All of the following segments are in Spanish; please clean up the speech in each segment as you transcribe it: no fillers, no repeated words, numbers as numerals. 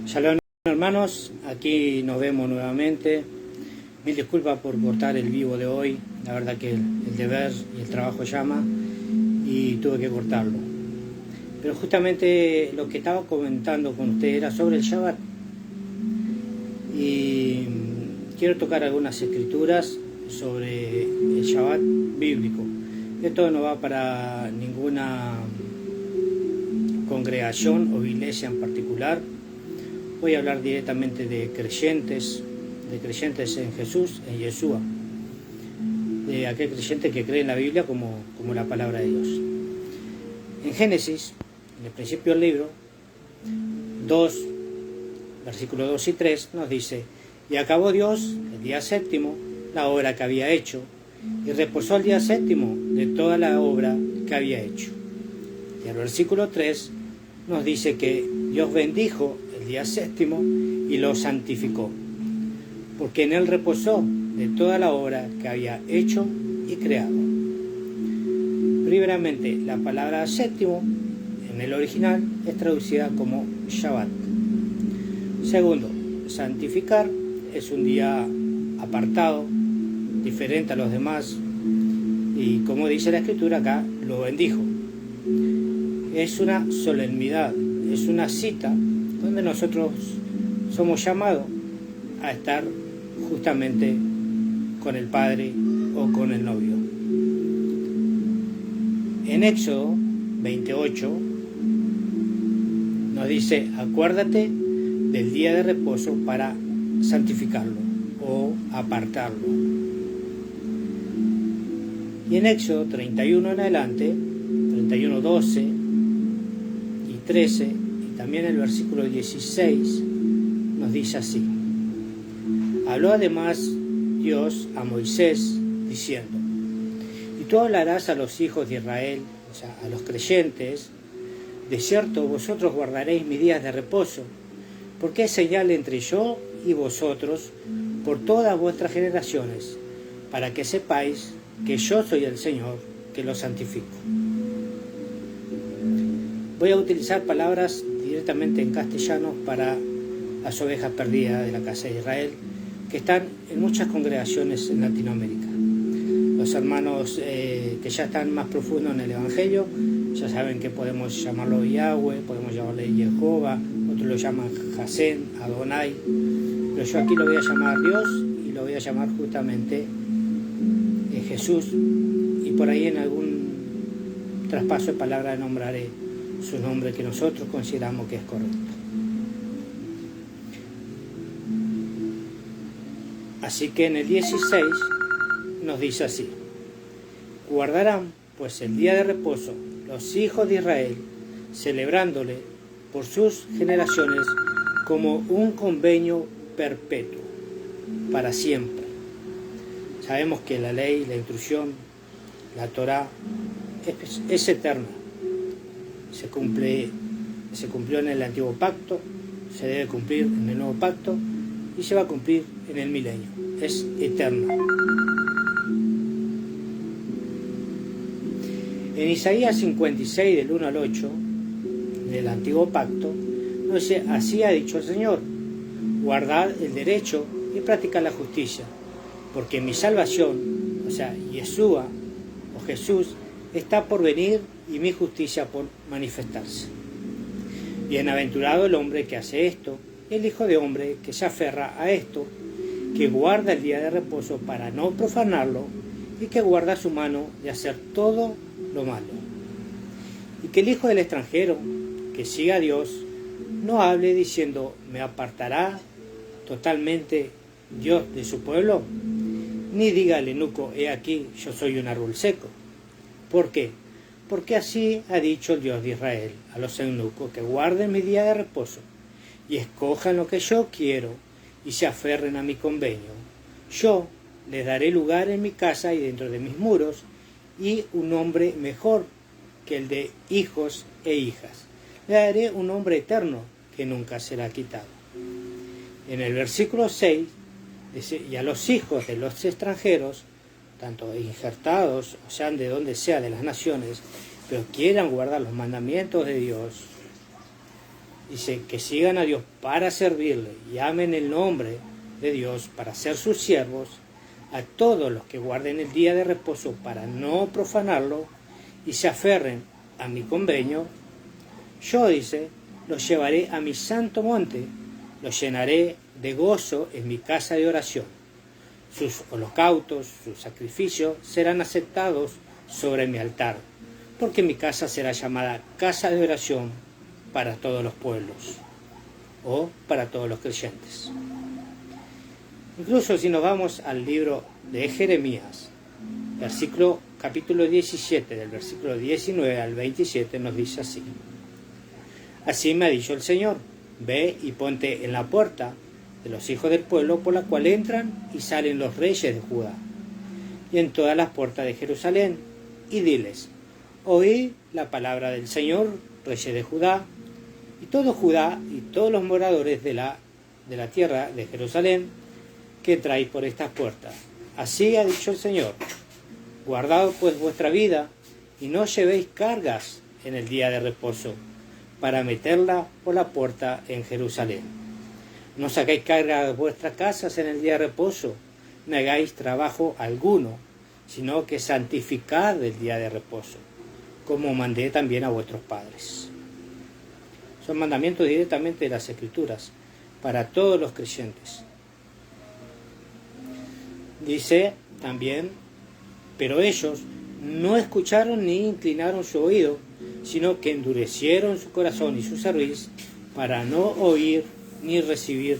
Shalom, hermanos, aquí nos vemos nuevamente. Mil disculpas por cortar el vivo de hoy, la verdad que el deber y el trabajo llama y tuve que cortarlo. Pero justamente lo que estaba comentando con ustedes era sobre el Shabbat. Y quiero tocar algunas escrituras sobre el Shabbat bíblico. Esto no va para ninguna congregación o iglesia en particular. Voy a hablar directamente de creyentes en Jesús, en Yeshua, de aquel creyente que cree en la Biblia como la palabra de Dios. En Génesis, en el principio del libro, 2, versículos 2 y 3, nos dice: y acabó Dios el día séptimo la obra que había hecho, y reposó el día séptimo de toda la obra que había hecho. Y el versículo 3 nos dice que Dios bendijo el día séptimo y lo santificó, porque en él reposó de toda la obra que había hecho y creado. Primeramente, la palabra séptimo en el original es traducida como Shabbat. Segundo, santificar es un día apartado, diferente a los demás, y como dice la escritura acá, lo bendijo. Es una solemnidad, es una cita donde nosotros somos llamados a estar justamente con el Padre o con el novio. En Éxodo 28 nos dice: acuérdate del día de reposo para santificarlo o apartarlo. Y en Éxodo 31 en adelante, 31, 12 y 13, y también el versículo 16, nos dice así: habló además Dios a Moisés diciendo: y tú hablarás a los hijos de Israel, o sea, a los creyentes, de cierto vosotros guardaréis mis días de reposo, porque es señal entre yo y vosotros por todas vuestras generaciones, para que sepáis que yo soy el Señor, que los santifico. Voy a utilizar palabras directamente en castellano para las ovejas perdidas de la casa de Israel, que están en muchas congregaciones en Latinoamérica. Los hermanos que ya están más profundos en el Evangelio ya saben que podemos llamarlo Yahweh, podemos llamarle Jehová, otros lo llaman Hasén, Adonai, pero yo aquí lo voy a llamar Dios y lo voy a llamar justamente Jesús, y por ahí en algún traspaso de palabra nombraré su nombre que nosotros consideramos que es correcto. Así que en el 16 nos dice así: guardarán pues el día de reposo los hijos de Israel, celebrándole por sus generaciones como un convenio perpetuo, para siempre. Sabemos que la ley, la instrucción, la Torá es eterna. Se cumplió en el antiguo pacto, se debe cumplir en el nuevo pacto y se va a cumplir en el milenio. Es eterna. En Isaías 56, del 1 al 8, del antiguo pacto, nos dice: así ha dicho el Señor, guardad el derecho y practicad la justicia, porque mi salvación, o sea, Yeshua o Jesús, está por venir y mi justicia por manifestarse. Bienaventurado el hombre que hace esto, el hijo de hombre que se aferra a esto, que guarda el día de reposo para no profanarlo, y que guarda su mano de hacer todo lo malo. Y que el hijo del extranjero, que siga a Dios, no hable diciendo: me apartará totalmente Dios de su pueblo, ni diga al eunuco: he aquí, yo soy un árbol seco. ¿Por qué? Porque así ha dicho el Dios de Israel a los eunucos, que guarden mi día de reposo y escojan lo que yo quiero y se aferren a mi convenio. Yo les daré lugar en mi casa y dentro de mis muros, y un nombre mejor que el de hijos e hijas. Le daré un nombre eterno que nunca será quitado. En el versículo 6 dice: y a los hijos de los extranjeros, tanto injertados, o sean de donde sea de las naciones, pero quieran guardar los mandamientos de Dios, Dice que sigan a Dios para servirle y amen el nombre de Dios para ser sus siervos, a todos los que guarden el día de reposo para no profanarlo y se aferren a mi convenio, yo, dice, los llevaré a mi santo monte, los llenaré de gozo en mi casa de oración. Sus holocaustos, sus sacrificios serán aceptados sobre mi altar, porque mi casa será llamada casa de oración para todos los pueblos, o para todos los creyentes. Incluso si nos vamos al libro de Jeremías, capítulo 17, del versículo 19 al 27, nos dice así: Así me ha dicho el Señor, ve y ponte en la puerta de los hijos del pueblo por la cual entran y salen los reyes de Judá, y en todas las puertas de Jerusalén, y diles: oí la palabra del Señor, reyes de Judá, y todo Judá y todos los moradores de la tierra de Jerusalén, que entráis por estas puertas. Así ha dicho el Señor: guardad pues vuestra vida, y no llevéis cargas en el día de reposo, para meterla por la puerta en Jerusalén. No saquéis carga de vuestras casas en el día de reposo, no hagáis trabajo alguno, sino que santificad el día de reposo, como mandé también a vuestros padres. Son mandamientos directamente de las Escrituras, para todos los creyentes. Dice también: pero ellos no escucharon ni inclinaron su oído, sino que endurecieron su corazón y su cerviz, para no oír ni recibir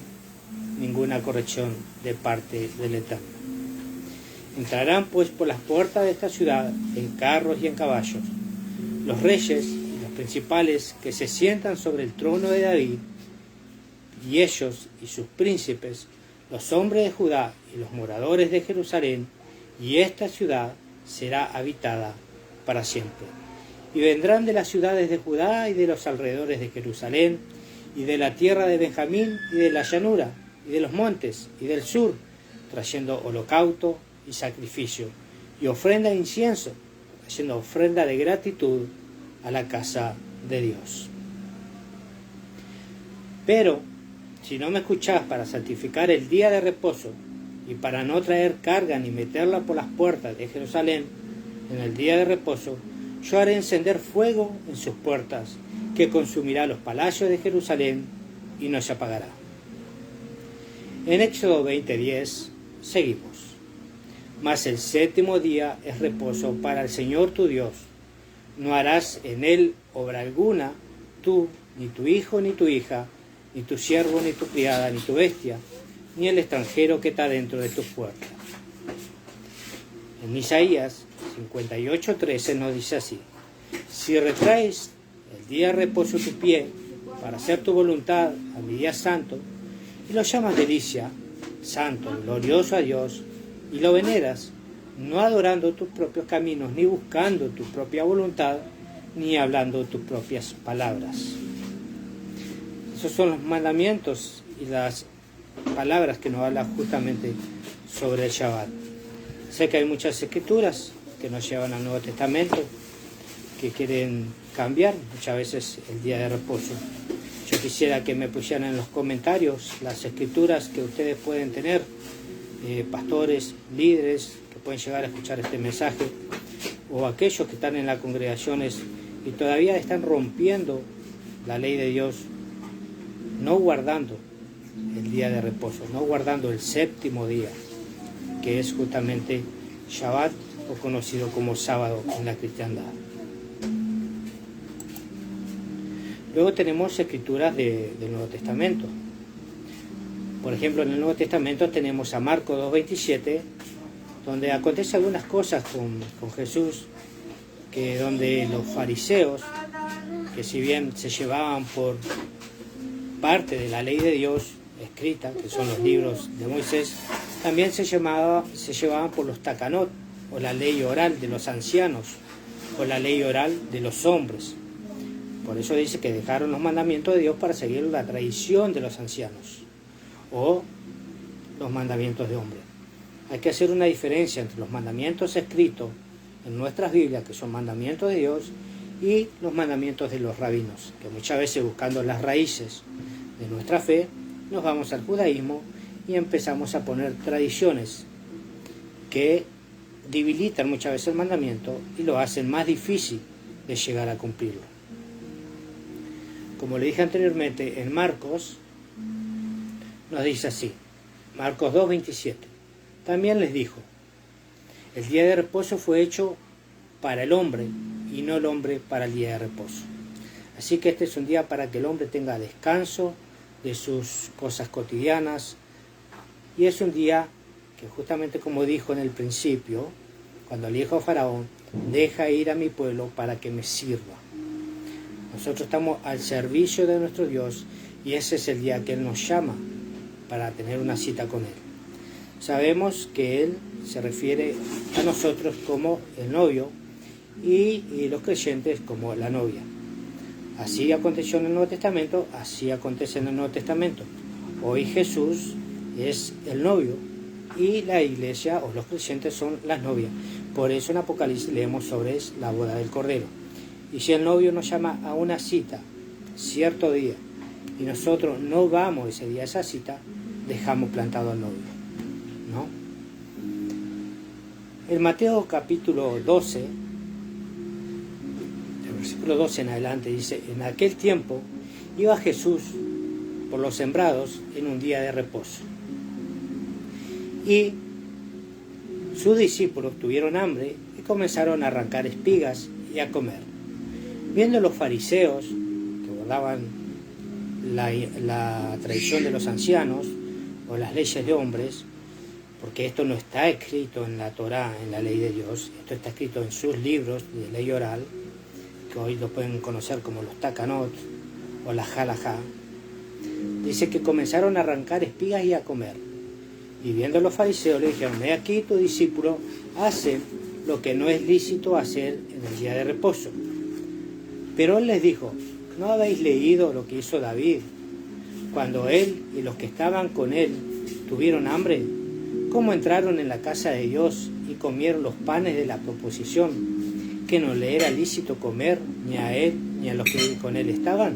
ninguna corrección de parte del Eterno. Entrarán pues por las puertas de esta ciudad en carros y en caballos, los reyes y los principales que se sientan sobre el trono de David, y ellos y sus príncipes, los hombres de Judá y los moradores de Jerusalén, y esta ciudad será habitada para siempre. Y vendrán de las ciudades de Judá y de los alrededores de Jerusalén, y de la tierra de Benjamín y de la llanura, y de los montes y del sur, trayendo holocausto y sacrificio, y ofrenda de incienso, trayendo ofrenda de gratitud a la casa de Dios. Pero si no me escuchás para santificar el día de reposo, y para no traer carga ni meterla por las puertas de Jerusalén en el día de reposo, yo haré encender fuego en sus puertas, que consumirá los palacios de Jerusalén y no se apagará. En Éxodo 20:10 seguimos: mas el séptimo día es reposo para el Señor tu Dios. No harás en él obra alguna, tú, ni tu hijo, ni tu hija, ni tu siervo, ni tu criada, ni tu bestia, ni el extranjero que está dentro de tus puertas. En Isaías 58:13 nos dice así: si retraes el día de reposo tu pie para hacer tu voluntad a mi día santo, y lo llamas delicia, santo, glorioso a Dios, y lo veneras, no adorando tus propios caminos, ni buscando tu propia voluntad, ni hablando tus propias palabras. Esos son los mandamientos y las palabras que nos hablan justamente sobre el Shabbat. Sé que hay muchas escrituras que nos llevan al Nuevo Testamento, que quieren cambiar muchas veces el día de reposo. Yo quisiera que me pusieran en los comentarios las escrituras que ustedes pueden tener, pastores, líderes que pueden llegar a escuchar este mensaje, o aquellos que están en las congregaciones y todavía están rompiendo la ley de Dios, no guardando el día de reposo, no guardando el séptimo día, que es justamente Shabbat, o conocido como sábado en la cristiandad. Luego tenemos escrituras del Nuevo Testamento. Por ejemplo, en el Nuevo Testamento tenemos a Marcos 2:27, donde acontece algunas cosas con Jesús, donde los fariseos, que si bien se llevaban por parte de la ley de Dios escrita, que son los libros de Moisés, también se llevaban por los takanot, o la ley oral de los ancianos, o la ley oral de los hombres. Por eso dice que dejaron los mandamientos de Dios para seguir la tradición de los ancianos, o los mandamientos de hombre. Hay que hacer una diferencia entre los mandamientos escritos en nuestras Biblias, que son mandamientos de Dios, y los mandamientos de los rabinos, que muchas veces buscando las raíces de nuestra fe, nos vamos al judaísmo y empezamos a poner tradiciones que debilitan muchas veces el mandamiento y lo hacen más difícil de llegar a cumplirlo. Como le dije anteriormente, en Marcos nos dice así, Marcos 2:27, también les dijo, el día de reposo fue hecho para el hombre y no el hombre para el día de reposo. Así que este es un día para que el hombre tenga descanso de sus cosas cotidianas, y es un día que justamente como dijo en el principio, cuando le dijo a Faraón, deja ir a mi pueblo para que me sirva. Nosotros estamos al servicio de nuestro Dios y ese es el día que Él nos llama para tener una cita con Él. Sabemos que Él se refiere a nosotros como el novio y los creyentes como la novia. Así aconteció en el Nuevo Testamento, así acontece en el Nuevo Testamento. Hoy Jesús es el novio y la iglesia o los creyentes son las novias. Por eso en Apocalipsis leemos sobre la boda del Cordero. Y si el novio nos llama a una cita cierto día y nosotros no vamos ese día a esa cita, dejamos plantado al novio, ¿no? En Mateo capítulo 12, del versículo 12 en adelante, dice, en aquel tiempo iba Jesús por los sembrados en un día de reposo. Y sus discípulos tuvieron hambre y comenzaron a arrancar espigas y a comer. Viendo los fariseos, que guardaban la tradición de los ancianos o las leyes de hombres, porque esto no está escrito en la Torá, en la ley de Dios, esto está escrito en sus libros de ley oral, que hoy lo pueden conocer como los Takanot o la Halajá, dice que comenzaron a arrancar espigas y a comer. Y viendo los fariseos le dijeron, he aquí tu discípulo hace lo que no es lícito hacer en el día de reposo. Pero él les dijo, ¿no habéis leído lo que hizo David cuando él y los que estaban con él tuvieron hambre? ¿Cómo entraron en la casa de Dios y comieron los panes de la proposición, que no le era lícito comer ni a él ni a los que con él estaban,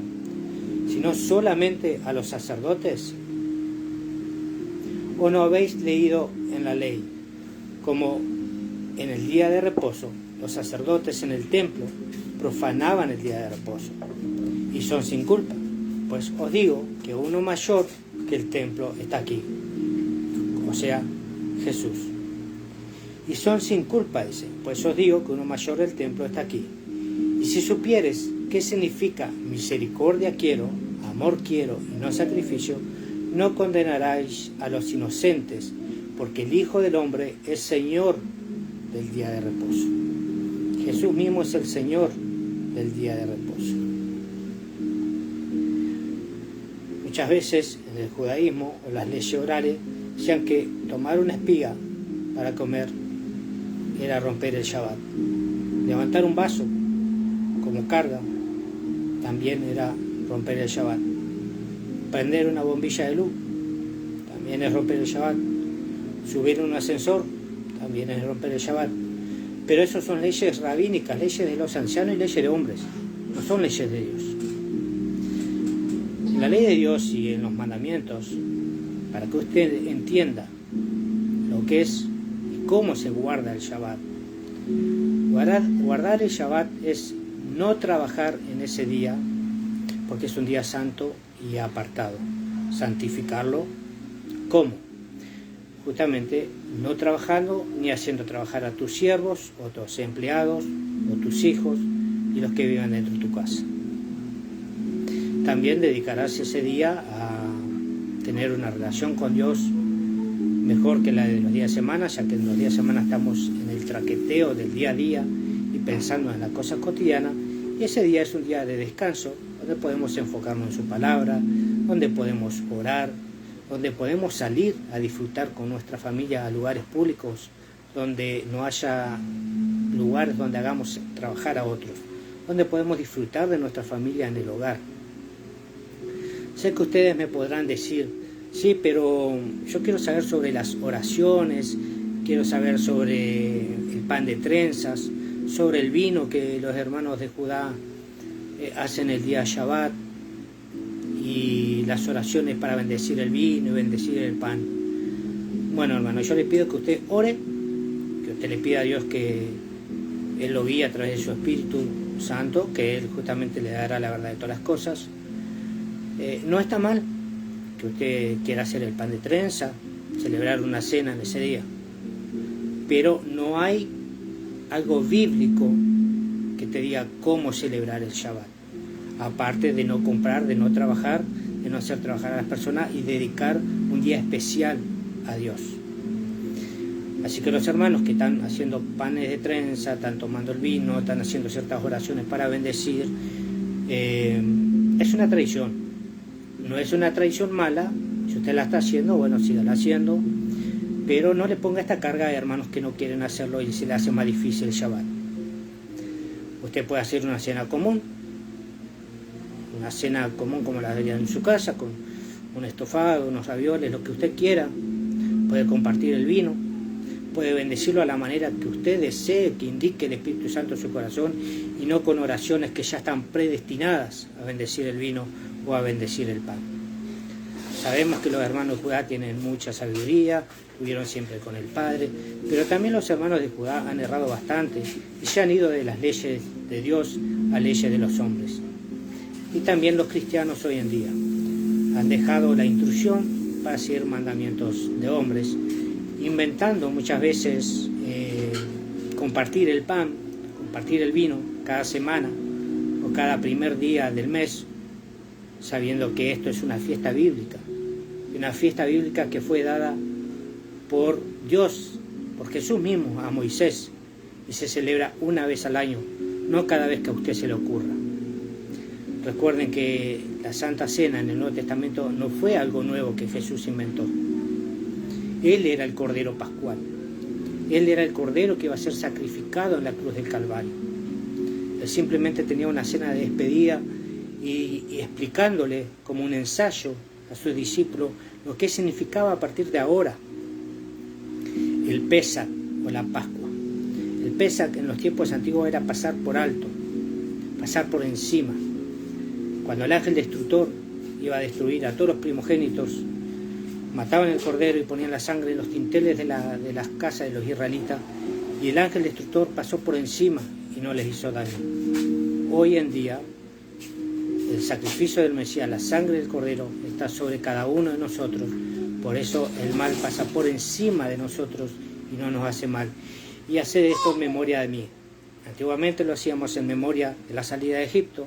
sino solamente a los sacerdotes? ¿O no habéis leído en la ley, como en el día de reposo los sacerdotes en el templo profanaban el día de reposo y son sin culpa? Pues os digo que uno mayor que el templo está aquí, o sea, Jesús. Y son sin culpa, dice, pues os digo que uno mayor del templo está aquí. Y si supieres qué significa misericordia quiero, amor quiero y no sacrificio, no condenaráis a los inocentes, porque el Hijo del Hombre es Señor del día de reposo. Jesús mismo es el Señor del día de reposo. Muchas veces en el judaísmo o las leyes orales decían que tomar una espiga para comer era romper el Shabbat. Levantar un vaso como carga también era romper el Shabbat. Prender una bombilla de luz también es romper el Shabbat. Subir un ascensor también es romper el Shabbat. Pero eso son leyes rabínicas, leyes de los ancianos y leyes de hombres, no son leyes de Dios. En la ley de Dios y en los mandamientos, para que usted entienda lo que es y cómo se guarda el Shabbat. Guardar el Shabbat es no trabajar en ese día, porque es un día santo y apartado. Santificarlo, ¿cómo? Justamente no trabajando ni haciendo trabajar a tus siervos o tus empleados o tus hijos y los que vivan dentro de tu casa. También dedicarás ese día a tener una relación con Dios mejor que la de los días de semana, ya que en los días de semana estamos en el traqueteo del día a día y pensando en las cosas cotidianas, y ese día es un día de descanso donde podemos enfocarnos en su palabra, donde podemos orar, donde podemos salir a disfrutar con nuestra familia a lugares públicos, donde no haya lugares donde hagamos trabajar a otros, donde podemos disfrutar de nuestra familia en el hogar. Sé que ustedes me podrán decir, sí, pero yo quiero saber sobre las oraciones, quiero saber sobre el pan de trenzas, sobre el vino que los hermanos de Judá hacen el día Shabbat y las oraciones para bendecir el vino y bendecir el pan. Bueno, hermano, yo le pido que usted ore, que usted le pida a Dios que Él lo guíe a través de su Espíritu Santo, que Él justamente le dará la verdad de todas las cosas. No está mal que usted quiera hacer el pan de trenza, celebrar una cena en ese día, pero no hay algo bíblico que te diga cómo celebrar el Shabbat, aparte de no comprar, de no trabajar, de no hacer trabajar a las personas y dedicar un día especial a Dios. Así que los hermanos que están haciendo panes de trenza, están tomando el vino, están haciendo ciertas oraciones para bendecir, es una tradición. No es una tradición mala. Si usted la está haciendo, bueno, sígala haciendo, pero no le ponga esta carga a hermanos que no quieren hacerlo y se le hace más difícil el Shabbat. Usted puede hacer una cena común como la haría en su casa, con un estofado, unos ravioles, lo que usted quiera. Puede compartir el vino, puede bendecirlo a la manera que usted desee, que indique el Espíritu Santo en su corazón, y no con oraciones que ya están predestinadas a bendecir el vino o a bendecir el pan. Sabemos que los hermanos de Judá tienen mucha sabiduría, estuvieron siempre con el Padre, pero también los hermanos de Judá han errado bastante y se han ido de las leyes de Dios a leyes de los hombres. Y también los cristianos hoy en día han dejado la instrucción para seguir mandamientos de hombres, inventando muchas veces compartir el pan, compartir el vino cada semana o cada primer día del mes, sabiendo que esto es una fiesta bíblica que fue dada por Dios, por Jesús mismo a Moisés, y se celebra una vez al año, no cada vez que a usted se le ocurra. Recuerden que la Santa Cena en el Nuevo Testamento no fue algo nuevo que Jesús inventó. Él era el Cordero Pascual. Él era el Cordero que iba a ser sacrificado en la cruz del Calvario. Él simplemente tenía una cena de despedida y explicándole como un ensayo a sus discípulos lo que significaba a partir de ahora el Pesaj o la Pascua. El Pesaj en los tiempos antiguos era pasar por alto, pasar por encima. Cuando el ángel destructor iba a destruir a todos los primogénitos, mataban el cordero y ponían la sangre en los dinteles de las casas de los israelitas, y el ángel destructor pasó por encima y no les hizo daño. Hoy en día, el sacrificio del Mesías, la sangre del cordero, está sobre cada uno de nosotros. Por eso el mal pasa por encima de nosotros y no nos hace mal. Y hacer esto en memoria de mí. Antiguamente lo hacíamos en memoria de la salida de Egipto,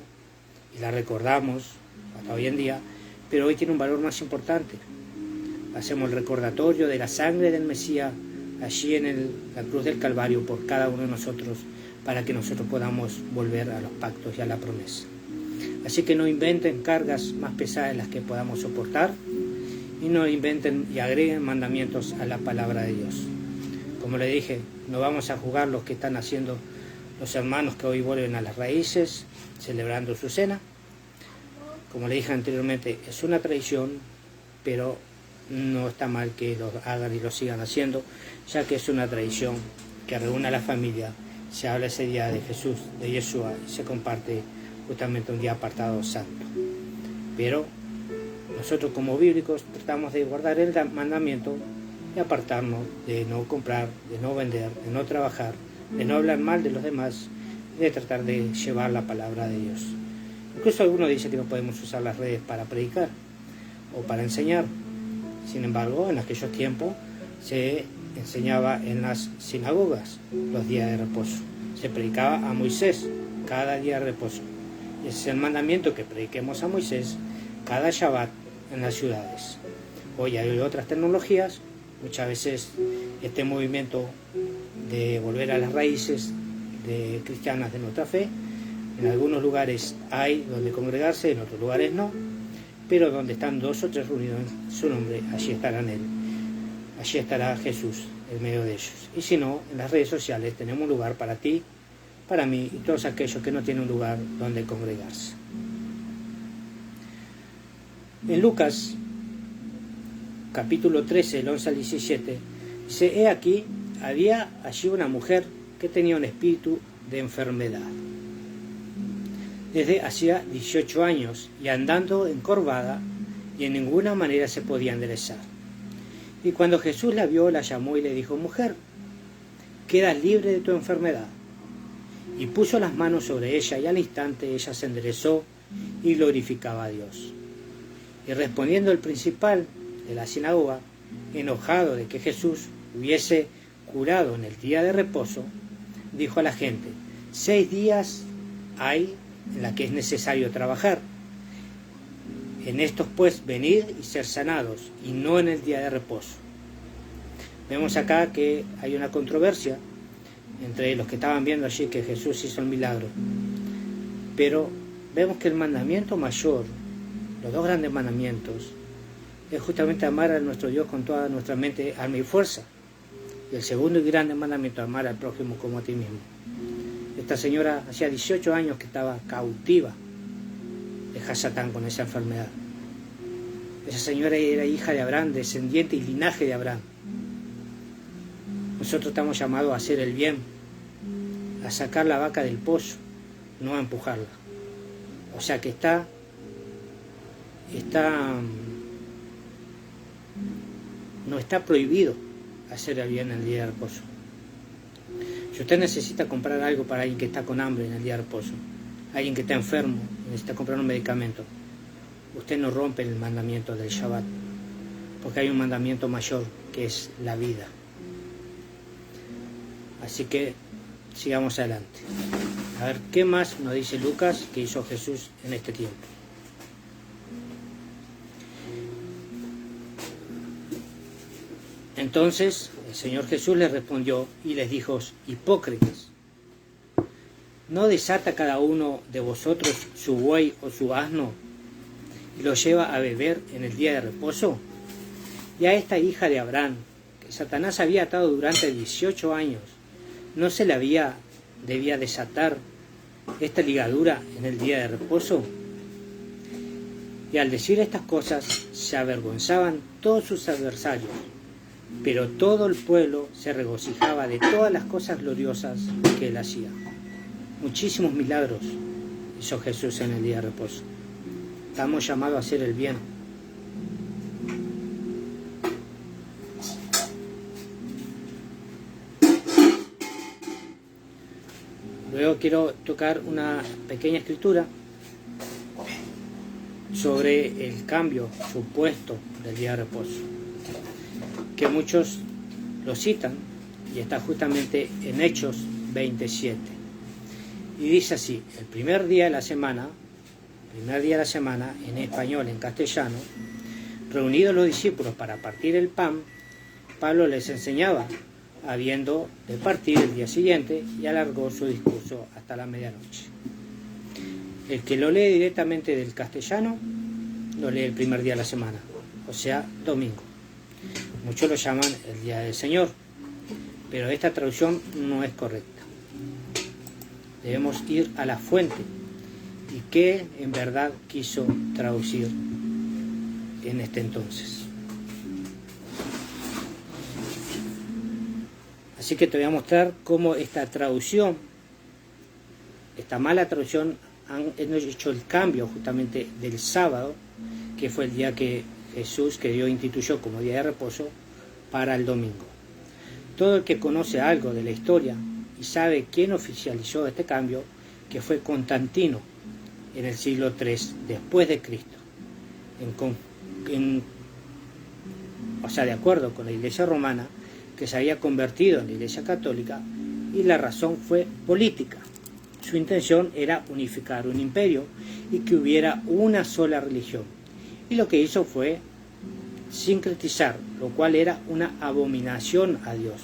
y la recordamos hasta hoy en día, pero hoy tiene un valor más importante. Hacemos el recordatorio de la sangre del Mesías allí en la cruz del Calvario por cada uno de nosotros, para que nosotros podamos volver a los pactos y a la promesa. Así que no inventen cargas más pesadas de las que podamos soportar, y no inventen y agreguen mandamientos a la palabra de Dios. Como le dije, no vamos a juzgar los que están haciendo los hermanos que hoy vuelven a las raíces, celebrando su cena. Como le dije anteriormente, es una tradición, pero no está mal que lo hagan y lo sigan haciendo, ya que es una tradición que reúne a la familia, se habla ese día de Jesús, de Yeshua, y se comparte justamente un día apartado santo. Pero nosotros como bíblicos tratamos de guardar el mandamiento y apartarnos de no comprar, de no vender, de no trabajar, de no hablar mal de los demás, de tratar de llevar la palabra de Dios. Incluso algunos dicen que no podemos usar las redes para predicar o para enseñar. Sin embargo, en aquellos tiempos se enseñaba en las sinagogas los días de reposo. Se predicaba a Moisés cada día de reposo. Y ese es el mandamiento, que prediquemos a Moisés cada Shabbat en las ciudades. Hoy hay otras tecnologías. Muchas veces este movimiento de volver a las raíces de cristianas de nuestra fe, en algunos lugares hay donde congregarse, en otros lugares no, pero donde están 2 o 3 reunidos en su nombre, allí estarán Él, allí estará Jesús en medio de ellos. Y si no, en las redes sociales tenemos un lugar para ti, para mí y todos aquellos que no tienen un lugar donde congregarse. En Lucas, capítulo 13, el 11 al 17, dice: he aquí, había allí una mujer que tenía un espíritu de enfermedad. Desde hacía 18 años y andando encorvada y en ninguna manera se podía enderezar. Y cuando Jesús la vio, la llamó y le dijo: mujer, quedas libre de tu enfermedad. Y puso las manos sobre ella y al instante ella se enderezó y glorificaba a Dios. Y respondiendo el principal de la sinagoga, enojado de que Jesús hubiese curado en el día de reposo, dijo a la gente: 6 días hay en la que es necesario trabajar. En estos pues venid y ser sanados, y no en el día de reposo. Vemos acá que hay una controversia entre los que estaban viendo allí que Jesús hizo el milagro. Pero vemos que el mandamiento mayor, los 2 grandes mandamientos, es justamente amar a nuestro Dios con toda nuestra mente, alma y fuerza. Y el segundo y grande mandamiento, amar al prójimo como a ti mismo. Esta señora hacía 18 años que estaba cautiva de Hasatán con esa enfermedad. Esa señora era hija de Abraham, descendiente y linaje de Abraham. Nosotros estamos llamados a hacer el bien, a sacar la vaca del pozo, no a empujarla. O sea que no está prohibido hacer el bien en el día de reposo. Si usted necesita comprar algo para alguien que está con hambre en el día de reposo, alguien que está enfermo, necesita comprar un medicamento, usted no rompe el mandamiento del Shabbat, porque hay un mandamiento mayor que es la vida. Así que sigamos adelante. A ver, ¿qué más nos dice Lucas que hizo Jesús en este tiempo? Entonces el Señor Jesús les respondió y les dijo: hipócritas, ¿no desata cada uno de vosotros su buey o su asno y lo lleva a beber en el día de reposo? Y a esta hija de Abraham, que Satanás había atado durante 18 años, ¿no se le debía desatar esta ligadura en el día de reposo? Y al decir estas cosas se avergonzaban todos sus adversarios, pero todo el pueblo se regocijaba de todas las cosas gloriosas que él hacía. Muchísimos milagros hizo Jesús en el día de reposo. Estamos llamados a hacer el bien. Luego quiero tocar una pequeña escritura sobre el cambio supuesto del día de reposo, que muchos lo citan, y está justamente en Hechos 27. Y dice así: el primer día de la semana, en español, en castellano, reunidos los discípulos para partir el pan, Pablo les enseñaba, habiendo de partir el día siguiente, y alargó su discurso hasta la medianoche. El que lo lee directamente del castellano, lo lee el primer día de la semana, o sea, domingo. Muchos lo llaman el día del Señor, pero esta traducción no es correcta. Debemos ir a la fuente y qué en verdad quiso traducir en este entonces. Así que te voy a mostrar cómo esta traducción, esta mala traducción, han hecho el cambio justamente del sábado, que fue el día que Jesús, que Dios instituyó como día de reposo, para el domingo. Todo el que conoce algo de la historia y sabe quién oficializó este cambio, que fue Constantino en el siglo III después de Cristo, de acuerdo con la Iglesia romana, que se había convertido en la Iglesia católica, y la razón fue política. Su intención era unificar un imperio y que hubiera una sola religión. Y lo que hizo fue sincretizar, lo cual era una abominación a Dios.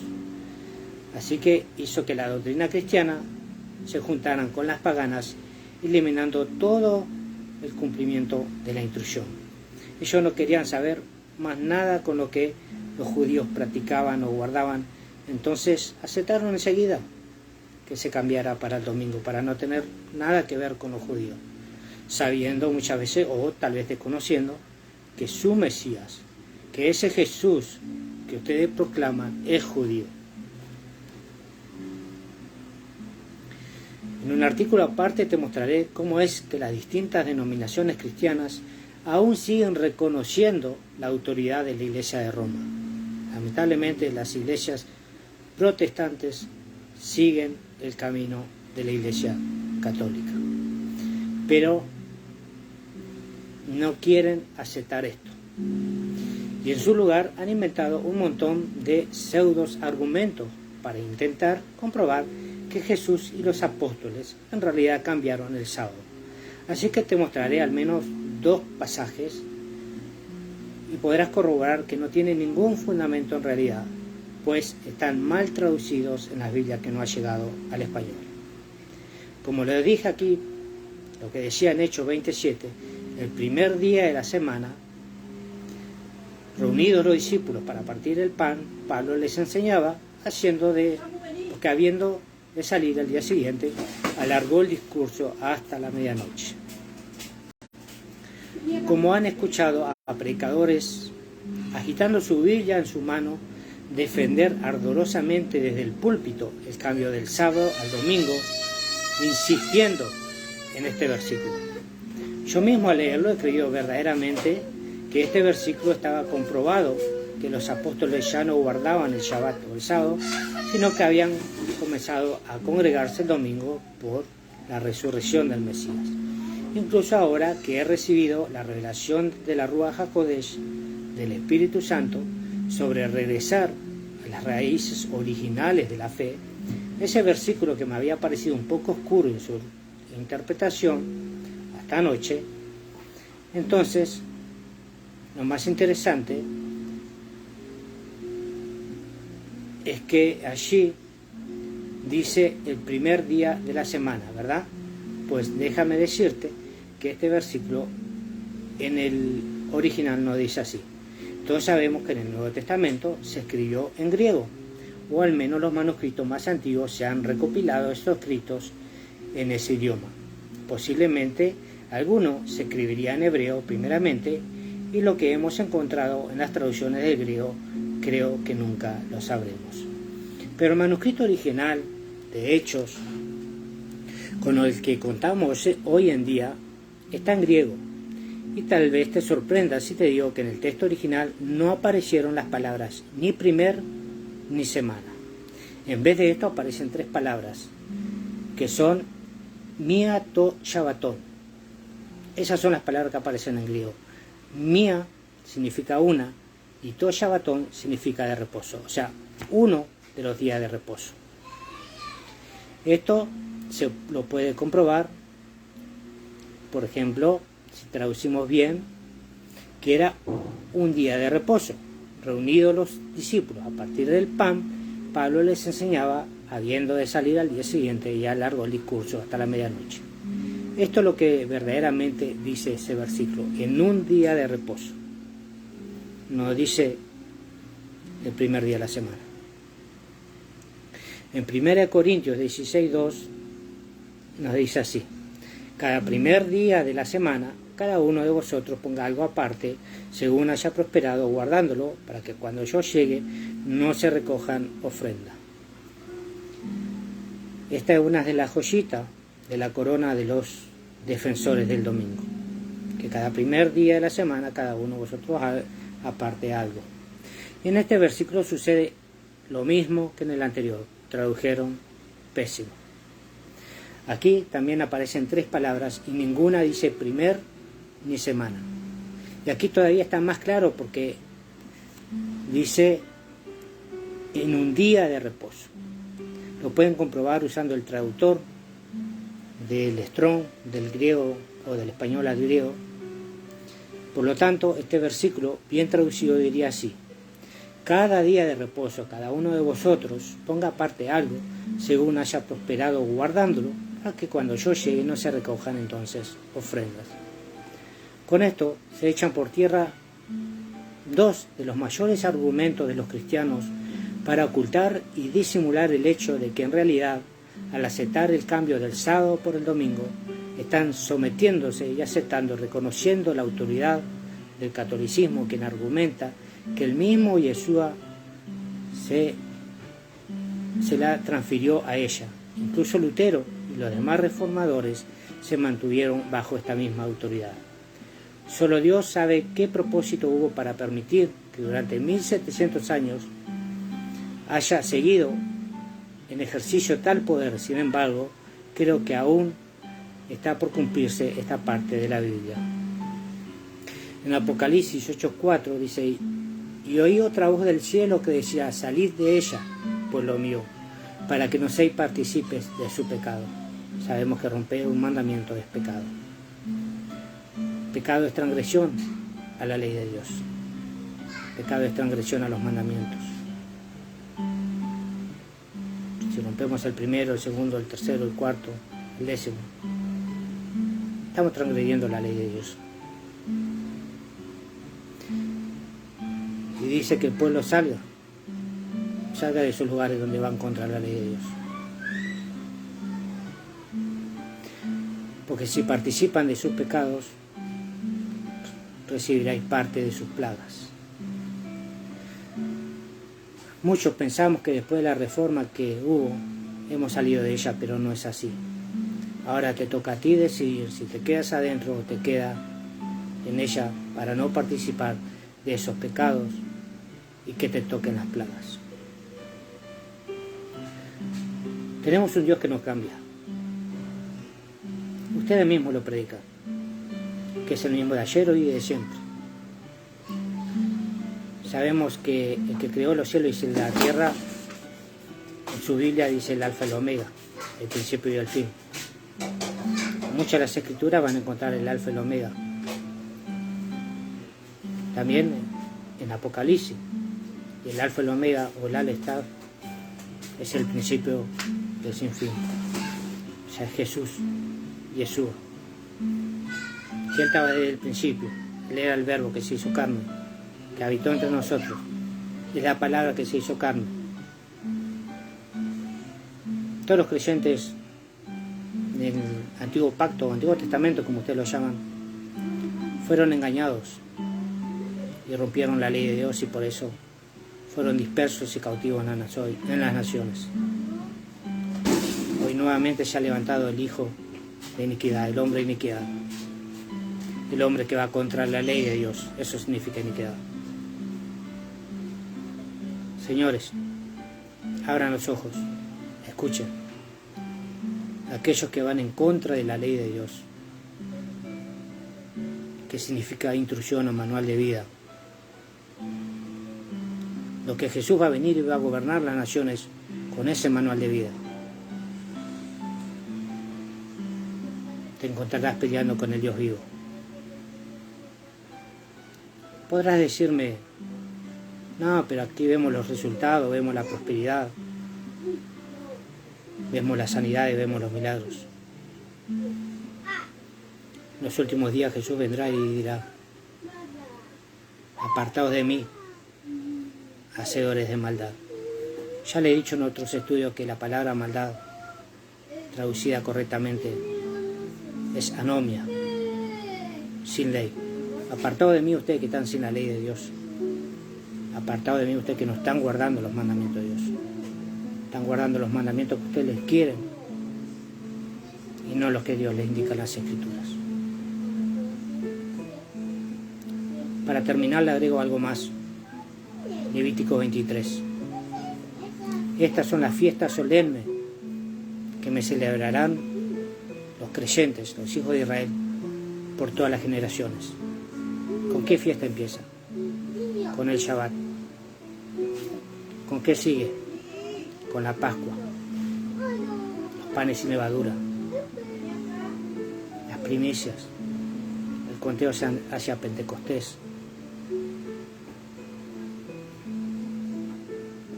Así que hizo que la doctrina cristiana se juntaran con las paganas, eliminando todo el cumplimiento de la instrucción. Ellos no querían saber más nada con lo que los judíos practicaban o guardaban, entonces aceptaron enseguida que se cambiara para el domingo, para no tener nada que ver con los judíos, sabiendo muchas veces, o tal vez desconociendo, que su Mesías, que ese Jesús que ustedes proclaman, es judío. En un artículo aparte te mostraré cómo es que las distintas denominaciones cristianas aún siguen reconociendo la autoridad de la Iglesia de Roma. Lamentablemente, las iglesias protestantes siguen el camino de la Iglesia católica, pero no quieren aceptar esto. Y en su lugar han inventado un montón de pseudos argumentos para intentar comprobar que Jesús y los apóstoles en realidad cambiaron el sábado. Así que te mostraré al menos 2 pasajes y podrás corroborar que no tienen ningún fundamento en realidad, pues están mal traducidos en la Biblia que no ha llegado al español. Como les dije aquí, lo que decía en Hechos 27, el primer día de la semana, reunidos los discípulos para partir el pan, Pablo les enseñaba, porque habiendo de salir al día siguiente, alargó el discurso hasta la medianoche. Como han escuchado a predicadores agitando su Biblia en su mano, defender ardorosamente desde el púlpito el cambio del sábado al domingo, insistiendo en este versículo. Yo mismo al leerlo he creído verdaderamente que este versículo estaba comprobado que los apóstoles ya no guardaban el Shabbat o el sábado, sino que habían comenzado a congregarse el domingo por la resurrección del Mesías. Incluso ahora que he recibido la revelación de la Ruach HaKodesh, del Espíritu Santo, sobre regresar a las raíces originales de la fe, ese versículo que me había parecido un poco oscuro en su interpretación hasta anoche, entonces lo más interesante es que allí dice el primer día de la semana, ¿verdad? Pues déjame decirte que este versículo en el original no dice así. Todos sabemos que en el Nuevo Testamento se escribió en griego, o al menos los manuscritos más antiguos se han recopilado estos escritos en ese idioma. Posiblemente alguno se escribiría en hebreo primeramente, y lo que hemos encontrado en las traducciones del griego creo que nunca lo sabremos. Pero el manuscrito original de Hechos, con el que contamos hoy en día, está en griego. Y tal vez te sorprenda si te digo que en el texto original no aparecieron las palabras ni primer ni semana. En vez de esto aparecen 3 palabras, que son Mia to Shabbaton. Esas son las palabras que aparecen en griego. Mia significa una y to Shabbaton significa de reposo, o sea, uno de los días de reposo. Esto se lo puede comprobar, por ejemplo, si traducimos bien, que era un día de reposo. Reunidos los discípulos a partir del pan, Pablo les enseñaba, habiendo de salir al día siguiente, y alargó el discurso hasta la medianoche. Esto es lo que verdaderamente dice ese versículo, en un día de reposo. No dice el primer día de la semana. En 1 Corintios 16:2 nos dice así: cada primer día de la semana, cada uno de vosotros ponga algo aparte, según haya prosperado, guardándolo, para que cuando yo llegue no se recojan ofrenda. Esta es una de las joyitas de la corona de los defensores del domingo, que cada primer día de la semana cada uno de vosotros aparte algo. Y en este versículo sucede lo mismo que en el anterior, tradujeron pésimo. Aquí también aparecen 3 palabras y ninguna dice primer ni semana. Y aquí todavía está más claro porque dice en un día de reposo. Lo pueden comprobar usando el traductor del Strong, del griego o del español al griego. Por lo tanto, este versículo, bien traducido, diría así: cada día de reposo, cada uno de vosotros ponga aparte algo, según haya prosperado guardándolo, para que cuando yo llegue no se recojan entonces ofrendas. Con esto se echan por tierra 2 de los mayores argumentos de los cristianos para ocultar y disimular el hecho de que en realidad, al aceptar el cambio del sábado por el domingo, están sometiéndose y aceptando, reconociendo la autoridad del catolicismo, quien argumenta que el mismo Yeshua se la transfirió a ella. Incluso Lutero y los demás reformadores se mantuvieron bajo esta misma autoridad. Solo Dios sabe qué propósito hubo para permitir que durante 1700 años haya seguido en ejercicio tal poder. Sin embargo, creo que aún está por cumplirse esta parte de la Biblia. En Apocalipsis 8:4 dice: y oí otra voz del cielo que decía: salid de ella, pueblo mío, para que no seáis partícipes de su pecado. Sabemos que romper un mandamiento es pecado. Pecado es transgresión a la ley de Dios. Pecado es transgresión a los mandamientos. Si rompemos el primero, el segundo, el tercero, el cuarto, el décimo, estamos transgrediendo la ley de Dios. Y dice que el pueblo salga de esos lugares donde van contra la ley de Dios. Porque si participan de sus pecados, recibiréis parte de sus plagas. Muchos pensamos que después de la reforma que hubo, hemos salido de ella, pero no es así. Ahora te toca a ti decidir si te quedas adentro o te quedas en ella para no participar de esos pecados y que te toquen las plagas. Tenemos un Dios que nos cambia. Ustedes mismos lo predican, que es el mismo de ayer, hoy y de siempre. Sabemos que el que creó los cielos y la tierra, en su Biblia dice el alfa y el omega, el principio y el fin. En muchas de las escrituras van a encontrar el alfa y el omega. También en Apocalipsis, el alfa y el omega, o el Al-Estab, es el principio del sin fin. O sea, es Jesús, Yeshua. Si él estaba desde el principio, él era el verbo que se hizo carne, que habitó entre nosotros, es la palabra que se hizo carne. Todos los creyentes del Antiguo Pacto o Antiguo Testamento, como ustedes lo llaman, fueron engañados y rompieron la ley de Dios, y por eso fueron dispersos y cautivos en las naciones. Hoy nuevamente se ha levantado el hijo de iniquidad, el hombre de iniquidad, el hombre que va contra la ley de Dios. Eso significa iniquidad. Señores, abran los ojos, escuchen. Aquellos que van en contra de la ley de Dios, que significa instrucción o manual de vida. Lo que Jesús va a venir y va a gobernar las naciones con ese manual de vida. Te encontrarás peleando con el Dios vivo. Podrás decirme: no, pero aquí vemos los resultados, vemos la prosperidad, vemos la sanidad y vemos los milagros. En los últimos días Jesús vendrá y dirá: apartaos de mí, hacedores de maldad. Ya le he dicho en otros estudios que la palabra maldad, traducida correctamente, es anomia, sin ley. Apartados de mí ustedes que están sin la ley de Dios. Apartados de mí ustedes que no están guardando los mandamientos de Dios. Están guardando los mandamientos que ustedes les quieren y no los que Dios les indica en las Escrituras. Para terminar le agrego algo más. Levítico 23. Estas son las fiestas solemnes que me celebrarán los creyentes, los hijos de Israel, por todas las generaciones. ¿Con qué fiesta empieza? Con el Shabbat. ¿Con qué sigue? Con la Pascua, los panes sin levadura, las primicias, el conteo hacia Pentecostés.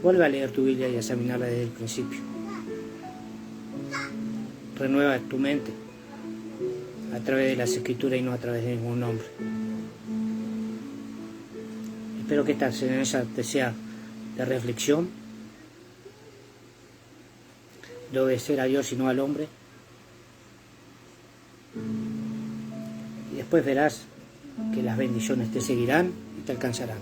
Vuelve a leer tu Biblia y a examinarla desde el principio. Renueva tu mente a través de las Escrituras y no a través de ningún hombre. Espero que esta enseñanza te sea de reflexión, de obedecer a Dios y no al hombre. Y después verás que las bendiciones te seguirán y te alcanzarán.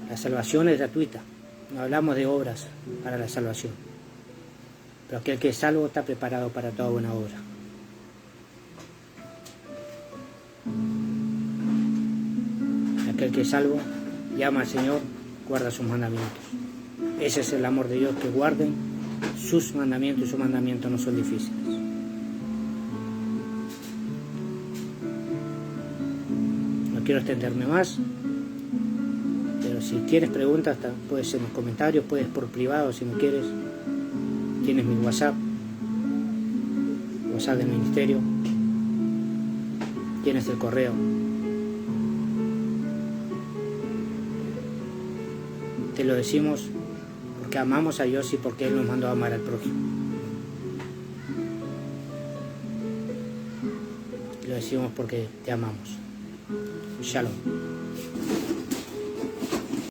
La salvación es gratuita. No hablamos de obras para la salvación. pero aquel que es salvo está preparado para toda buena obra. Aquel que es salvo y ama al Señor, guarda sus mandamientos. Ese es el amor de Dios, que guarden sus mandamientos, y sus mandamientos no son difíciles. No quiero extenderme más, pero si tienes preguntas, puedes en los comentarios, puedes por privado si no quieres. Tienes mi WhatsApp del ministerio, tienes el correo. Te lo decimos porque amamos a Dios y porque Él nos mandó a amar al prójimo. Lo decimos porque te amamos. Shalom.